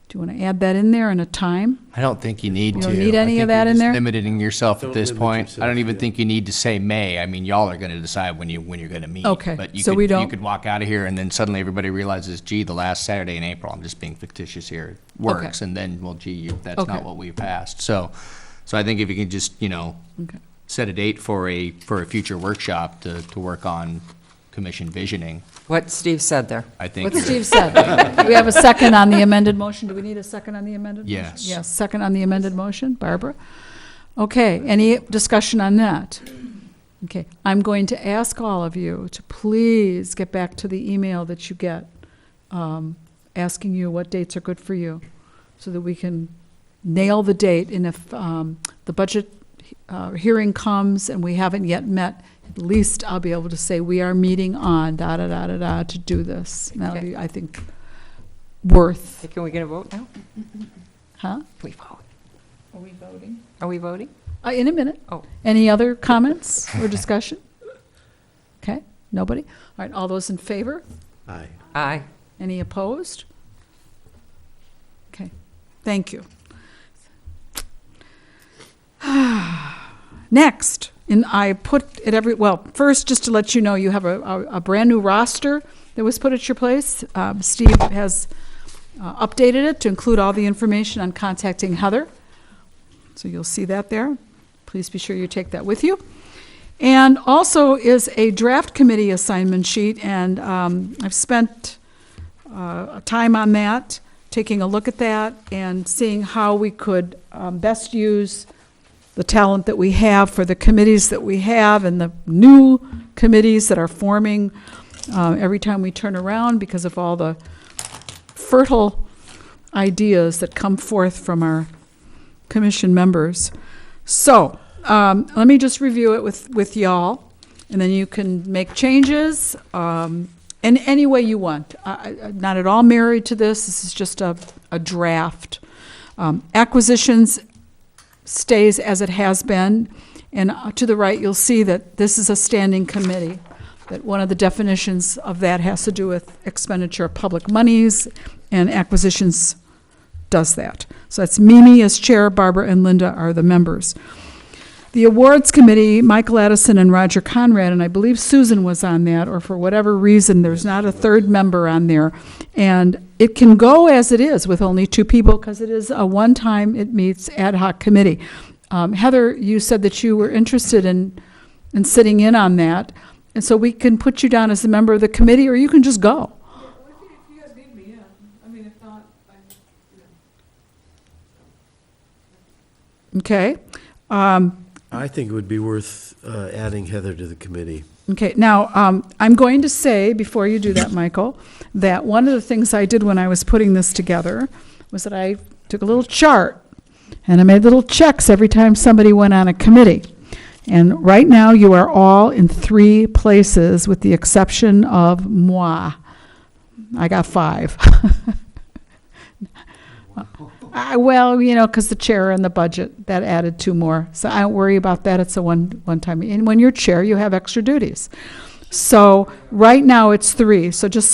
Do you want to add that in there and a time? I don't think you need You to. don't need I any think of that you're in just there? limiting yourself Don't at this limit point. I yourself, don't even yeah. think you need to say May. I mean, y'all are gonna decide when you're gonna meet. Okay, But you so could, we you don't- could walk out of here and then suddenly everybody realizes, gee, the last Saturday in April, I'm just being fictitious here, it works. And then, well, gee, that's Okay. not what we passed. So I think if you can just, Okay. set a date for a future workshop to work on commission visioning, What Steve said there. I think. What Steve said. Do we have a second on the amended motion? Do we need a second on the amended motion? Yes. Yes, second on the amended motion. Barbara? Okay, any discussion on that? Okay, I'm going to ask all of you to please get back to the email that you get, asking you what dates are good for you, so that we can nail the date. And if the budget hearing comes and we haven't yet met, at least I'll be able to say, we are meeting on da-da-da-da-da to do this. And that'll Okay. be, I think, worth, Hey, can we get a vote now? huh? We vote. Are we voting? Are we voting? In a minute. Oh. Any other comments or discussion? Okay, nobody? All right, all those in favor? Aye. Aye. Any opposed? Okay, thank you. Next, and I put it first, just to let you know, you have a brand-new roster that was put at your place. Steve has updated it to include all the information on contacting Heather. So you'll see that there. Please be sure you take that with you. And also is a draft committee assignment sheet, and I've spent time on that, taking a look at that, and seeing how we could best use the talent that we have for the committees that we have and the new committees that are forming every time we turn around, because of all the fertile ideas that come forth from our commission members. So let me just review it with y'all, and then you can make changes in any way you want. I'm not at all married to this. This is just a draft. Acquisitions stays as it has been, and to the right you'll see that this is a standing committee, that one of the definitions of that has to do with expenditure of public monies, and acquisitions does that. So that's Mimi as chair, Barbara and Linda are the members. The awards committee, Michael Addison and Roger Conrad, and I believe Susan was on that, or for whatever reason, there's not a third member on there. And it can go as it is with only two people, because it is a one-time, it meets ad hoc committee. Heather, you said that you were interested in sitting in on that, and so we can put you down as a member of the committee, or you can just go. Yeah, well, if you guys need me, yeah. I mean, if not, Okay? I think it would be worth adding Heather to the committee. Okay, now, I'm going to say, before you do that, Michael, that one of the things I did when I was putting this together was that I took a little chart, and I made little checks every time somebody went on a committee. And right now, you are all in 3 places, with the exception of moi. I got 5. Well, because the chair and the budget, that added 2 more. So I don't worry about that. It's a one-time. And when you're chair, you have extra duties. So right now, it's 3. So just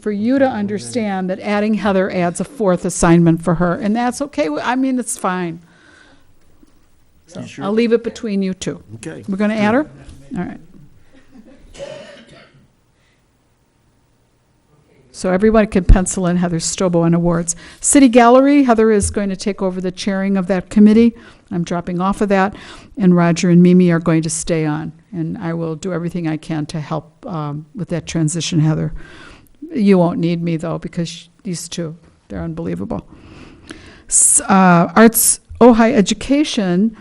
for you to understand that adding Heather adds a 4th assignment for her. And that's okay. I mean, it's fine. So Sure. I'll leave it between you two. Okay. We're going to add her? All right. So everyone can pencil in Heather Stobo on awards. City Gallery, Heather is going to take over the chairing of that committee. I'm dropping off of that. And Roger and Mimi are going to stay on. And I will do everything I can to help with that transition, Heather. You won't need me, though, because these two, they're unbelievable. Arts Ojai Education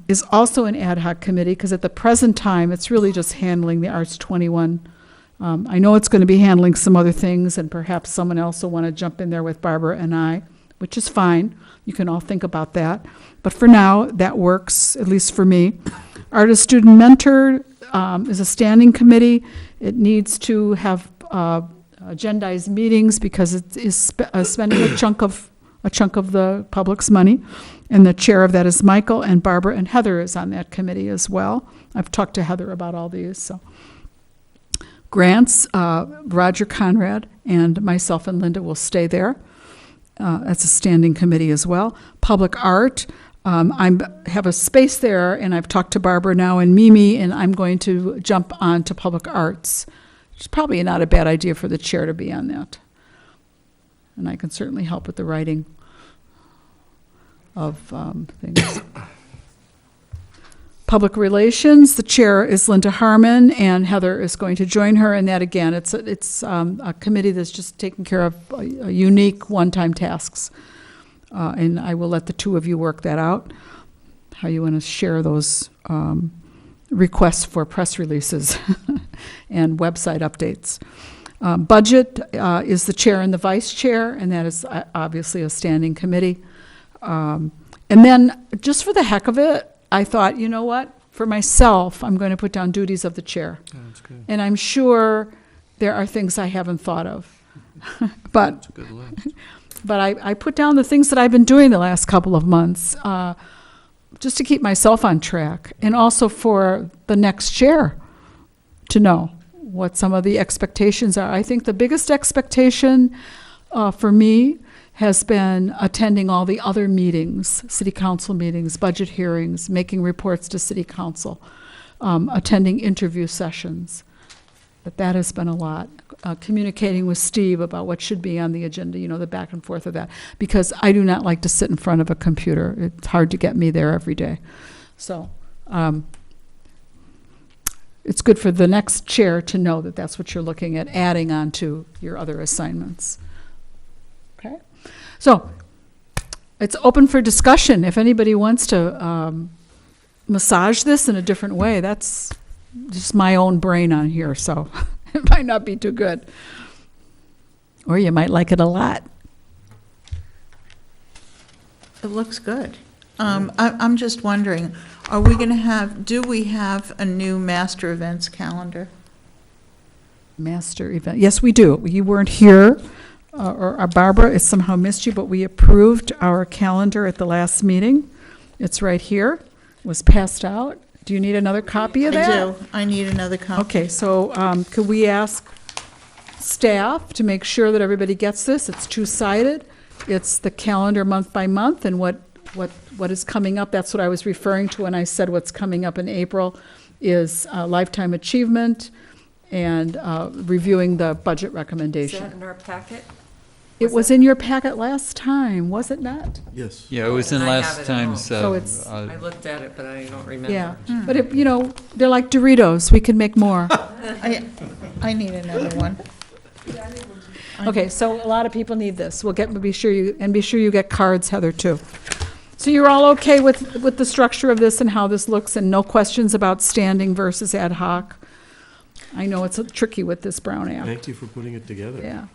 is also an ad hoc committee, because at the present time, it's really just handling the Arts 21. I know it's going to be handling some other things, and perhaps someone else will want to jump in there with Barbara and I, which is fine. You can all think about that. But for now, that works, at least for me. Artist Student Mentor is a standing committee. It needs to have agendized meetings, because it is spending a chunk of the public's money. And the chair of that is Michael, and Barbara and Heather is on that committee as well. I've talked to Heather about all these, so. Grants, Roger Conrad and myself and Linda will stay there. That's a standing committee as well. Public Art, I have a space there, and I've talked to Barbara now and Mimi, and I'm going to jump on to Public Arts. It's probably not a bad idea for the chair to be on that. And I can certainly help with the writing of things. Public Relations, the chair is Linda Harmon, and Heather is going to join her. And that, again, it's a committee that's just taking care of unique one-time tasks. And I will let the two of you work that out, how you want to share those requests for press releases and website updates. Budget is the chair and the vice chair, and that is obviously a standing committee. And then, just for the heck of it, I thought, you know what? For myself, I'm going to put down duties of the chair. That's good. And I'm sure there are things I haven't thought of. But That's a good list. But I put down the things that I've been doing the last couple of months, just to keep myself on track, and also for the next chair to know what some of the expectations are. I think the biggest expectation for me has been attending all the other meetings, city council meetings, budget hearings, making reports to city council, attending interview sessions. But that has been a lot. Communicating with Steve about what should be on the agenda, the back and forth of that. Because I do not like to sit in front of a computer. It's hard to get me there every day. So it's good for the next chair to know that that's what you're looking at, adding on to your other assignments. Okay? So it's open for discussion. If anybody wants to massage this in a different way, that's just my own brain on here, so it might not be too good. Or you might like it a lot. It looks good. I'm just wondering, are we going to do we have a new master events calendar? Master event. Yes, we do. You weren't here, or Barbara has somehow missed you, but we approved our calendar at the last meeting. It's right here. It was passed out. Do you need another copy of that? I do. I need another copy. Okay, so could we ask staff to make sure that everybody gets this? It's two-sided. It's the calendar month by month, and what is coming up. That's what I was referring to when I said what's coming up in April is lifetime achievement and reviewing the budget Is recommendation. that in our packet? It was in your packet last time, was it not? Yes. Yeah, it was in I have last it at time's. home. So it's- I looked at it, but I don't remember. Yeah, but they're like Doritos. We can make more. I need another one. Okay, so a lot of people need this. Be sure you get cards, Heather, too. So you're all okay with the structure of this and how this looks, and no questions about standing versus ad hoc? I know it's tricky with this Brown app. Thank you for putting it together. Yeah.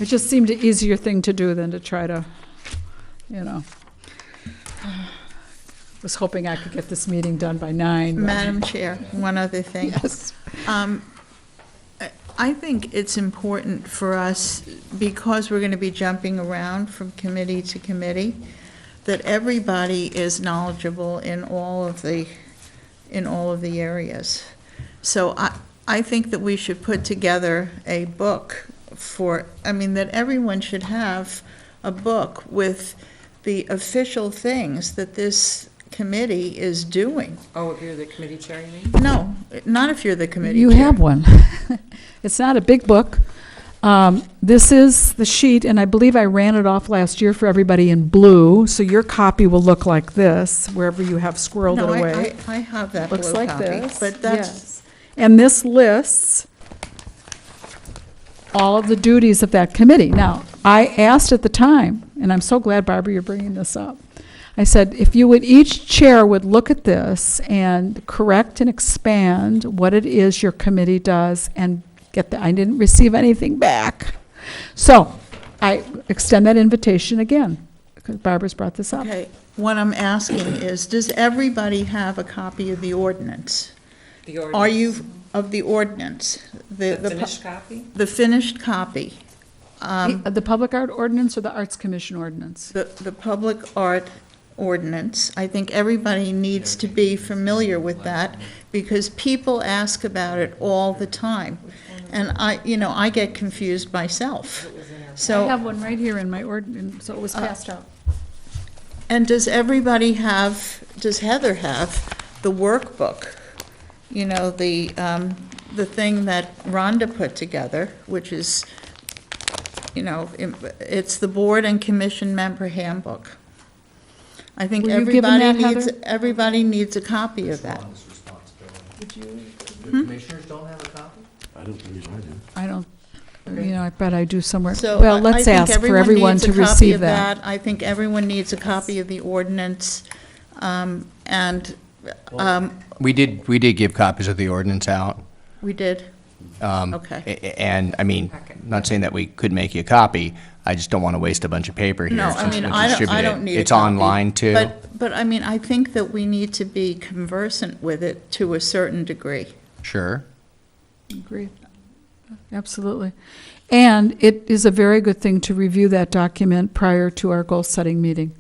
It just seemed an easier thing to do than to try to, was hoping I could get this meeting done by 9. but- Madam Chair, one other thing. Yes. I think it's important for us, because we're going to be jumping around from committee to committee, that everybody is knowledgeable in all of the areas. So I think that we should put together a book that everyone should have a book with the official things that this committee is doing. Oh, if you're the committee chair, you mean? No, not if you're the committee You chair. have one. It's not a big book. This is the sheet, and I believe I ran it off last year for everybody in blue, so your copy will look like this, wherever you have squirreled No, it away. I have that Looks blue like copy, this. but that's, yes. And this lists all of the duties of that committee. Now, I asked at the time, and I'm so glad, Barbara, you're bringing this up. I said, if each chair would look at this and correct and expand what it is your committee does and I didn't receive anything back. So I extend that invitation again, because Barbara's brought this up. okay, what I'm asking is, does everybody have a copy of the ordinance? The ordinance. Are you, of the ordinance? The finished copy? The finished copy. The public art ordinance or the Arts Commission ordinance? The public art ordinance, I think everybody needs to be familiar with that, because people ask about it all the time. And I get confused myself. I So, have one right here in my ordinance, so it was passed out. and does Heather have the workbook? The thing that Rhonda put together, which is, it's the board and commission member handbook. I think Were you given that, everybody needs a copy of that. The commissioners don't have a copy? I don't believe I do. I don't, I bet I do somewhere. So Well, I let's think ask for everyone needs to a copy receive of that. I think everyone needs a copy of the ordinance, and We did give copies of the ordinance out. we did? Okay. And, I mean, not saying that we could make you a copy, I just don't want to waste a bunch of paper here. No, I since mean, we I distribute it. don't need a It's copy. online too. But I mean, I think that we need to be conversant with it to a certain degree. Sure. Agreed. Absolutely. And it is a very good thing to review that document prior to our goal-setting meeting.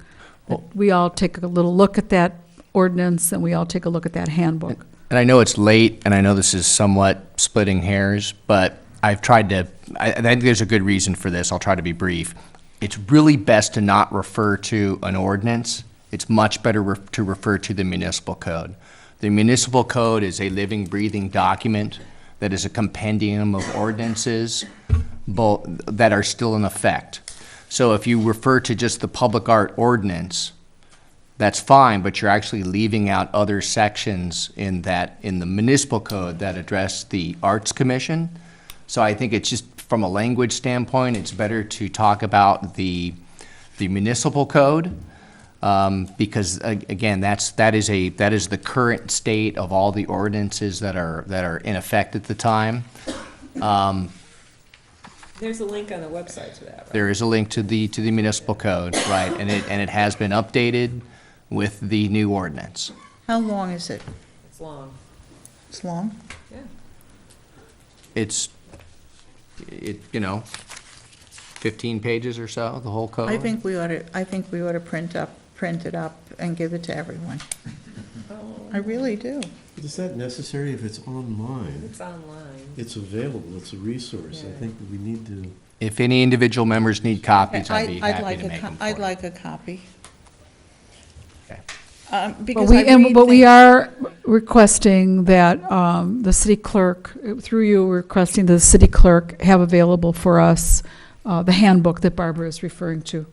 Well- We all take a little look at that ordinance, and we all take a look at that handbook. And I know it's late, and I know this is somewhat splitting hairs, but I've tried to, I think there's a good reason for this. I'll try to be brief. It's really best to not refer to an ordinance. It's much better to refer to the municipal code. The municipal code is a living, breathing document that is a compendium of ordinances that are still in effect. So if you refer to just the public art ordinance, that's fine, but you're actually leaving out other sections in the municipal code that address the Arts Commission. So I think it's just, from a language standpoint, it's better to talk about the municipal code, because again, that is the current state of all the ordinances that are in effect at the time. There's a link on the website to that, right? There is a link to the municipal code, right, and it has been updated with the new ordinance. How long is it? It's long. It's long? Yeah. It's 15 pages or so, the whole code. I think we ought to print it up and give it to everyone. I really do. But is that necessary if it's online? It's online. It's available, it's a resource. I think that we need to. If any individual members need copies, I'd be happy like to make them for I'd you. like a copy. Okay. Because I really But we think- are requesting that the city clerk, through you, requesting the city clerk have available for us the handbook that Barbara is referring to.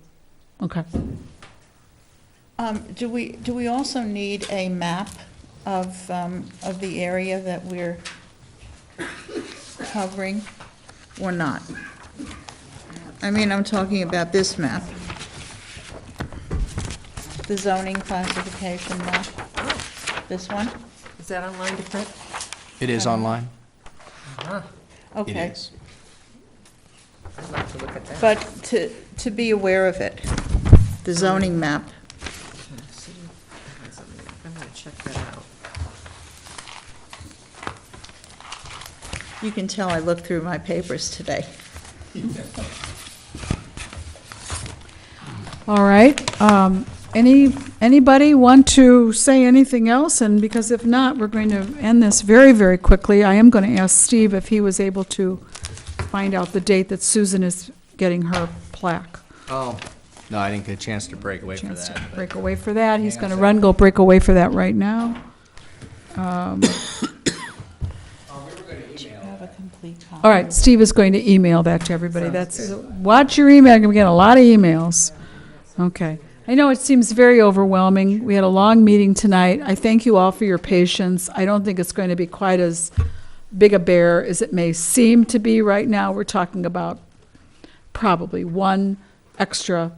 Okay. Do we also need a map of the area that we're covering or not? I mean, I'm talking about this map. The zoning classification map. This one? Is that online to print? It is online? It Okay. is. I'd like to look at that. But to be aware of it, the zoning map. I'm gonna check that out. You can tell I looked through my papers today. All right. Anybody want to say anything else? And because if not, we're going to end this very, very quickly. I am going to ask Steve if he was able to find out the date that Susan is getting her plaque. Oh, no, I didn't get a chance to break away for Chance to that. but- break away for that. He's Hang on going a to run, go break away for that right now. Have a complete copy. All right, Steve is going to email that to everybody. Watch your email, we get a lot of emails. Okay. I know it seems very overwhelming. We had a long meeting tonight. I thank you all for your patience. I don't think it's going to be quite as big a bear as it may seem to be right now. We're talking about probably one extra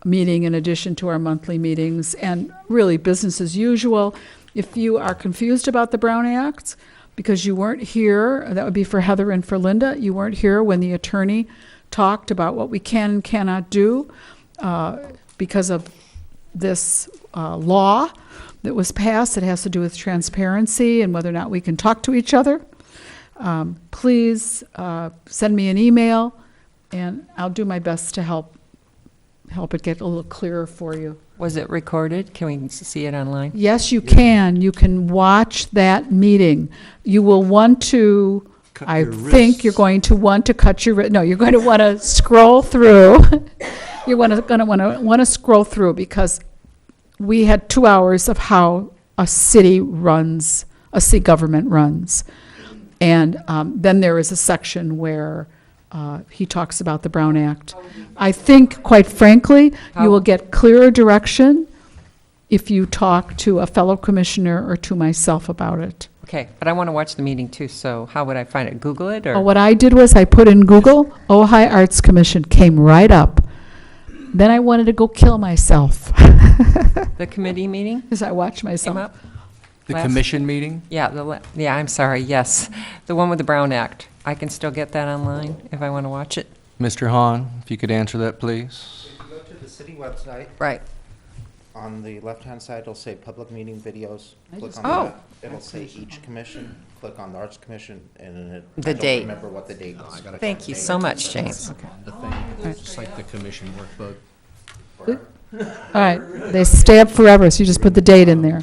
meeting in addition to our monthly meetings, and really business as usual. If you are confused about the Brown Act, because you weren't here, that would be for Heather and for Linda, you weren't here when the attorney talked about what we can and cannot do because of this law that was passed. It has to do with transparency and whether or not we can talk to each other. Please send me an email, and I'll do my best to help it get a little clearer for you. Was it recorded? Can we see it online? Yes, you can. You can watch that meeting. You will want to, Cut I your think wrists. you're going to want to cut your, no, you're going to want to scroll through. You're going to want to scroll through, because we had 2 hours of how a city government runs. And then there is a section where he talks about the Brown Act. I think, quite frankly, you will get clearer direction if you talk to a fellow commissioner or to myself about it. Okay, but I want to watch the meeting too, so how would I find it? Google it, or? What I did was I put in Google, Ojai Arts Commission, came right up. Then I wanted to go kill myself The committee meeting as I watched came myself. up? The Last- commission meeting? Yeah, yeah, I'm sorry, yes. The one with the Brown Act. I can still get that online if I want to watch it. Mr. Hahn, if you could answer that, please. If you go to the city website, Right. on the left-hand side, it'll say public meeting videos. Click on Oh. that. It'll say each commission, click on the Arts Commission, and then it. The I don't date. remember what the date was. Thank you so much, James. The thing, just like the commission workbook. All right, they stay up forever, so you just put the date in there.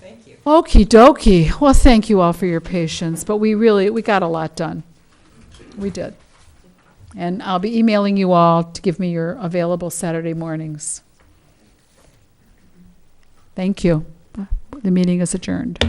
Thank you. Okey dokey. Well, thank you all for your patience, but we got a lot done. We did. And I'll be emailing you all to give me your available Saturday mornings. Thank you. The meeting is adjourned.